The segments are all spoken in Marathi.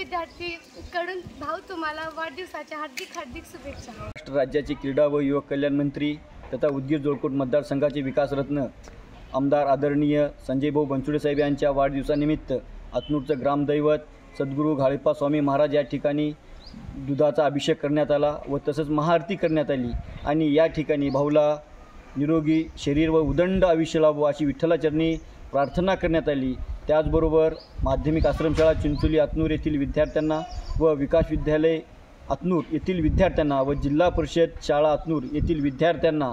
विद्यार्थीकडून भाऊ तुम्हाला वाढदिवसाच्या हार्दिक हार्दिक शुभेच्छा। महाराष्ट्र राज्याचे क्रीडा व युवक कल्याण मंत्री तथा उदगीर जोळकोट मतदारसंघाचे विकासरत्न आमदार आदरणीय संजय भाऊ बनसोडे साहेब यांच्या वाढदिवसानिमित्त अतनूरचं ग्रामदैवत सद्गुरू घाळप्पा स्वामी महाराज या ठिकाणी दुधाचा अभिषेक करण्यात आला व तसंच महाआरती करण्यात आली आणि या ठिकाणी भाऊला निरोगी शरीर व उदंड आयुष्य लाभो अशी विठ्ठलाचरणी प्रार्थना करण्यात आली। त्याचबरोबर माध्यमिक आश्रमशाळा चिंचोली अतनूर येथील विद्यार्थ्यांना व विकास विद्यालय अतनूर येथील विद्यार्थ्यांना व जिल्हा परिषद शाळा अतनूर येथील विद्यार्थ्यांना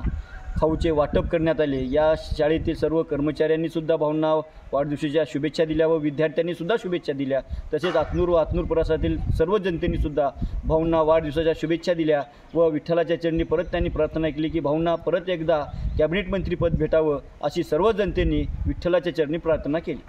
खाऊचे वाटप करण्यात आले। या शाळेतील सर्व कर्मचाऱ्यांनी सुद्धा भाऊंना वाढदिवसाच्या शुभेच्छा दिल्या व विद्यार्थ्यांनी सुद्धा शुभेच्छा दिल्या। तसेच अतनूर व अतनूर परिसरातील सर्व जनतेने सुद्धा भाऊंना वाढदिवसाच्या शुभेच्छा दिल्या व विठ्ठलाच्या चरणी परत त्यांनी प्रार्थना केली की भाऊंना परत एकदा कॅबिनेट मंत्रीपद भेटावं अशी सर्व जनतेने विठ्ठलाच्या चरणी प्रार्थना केली।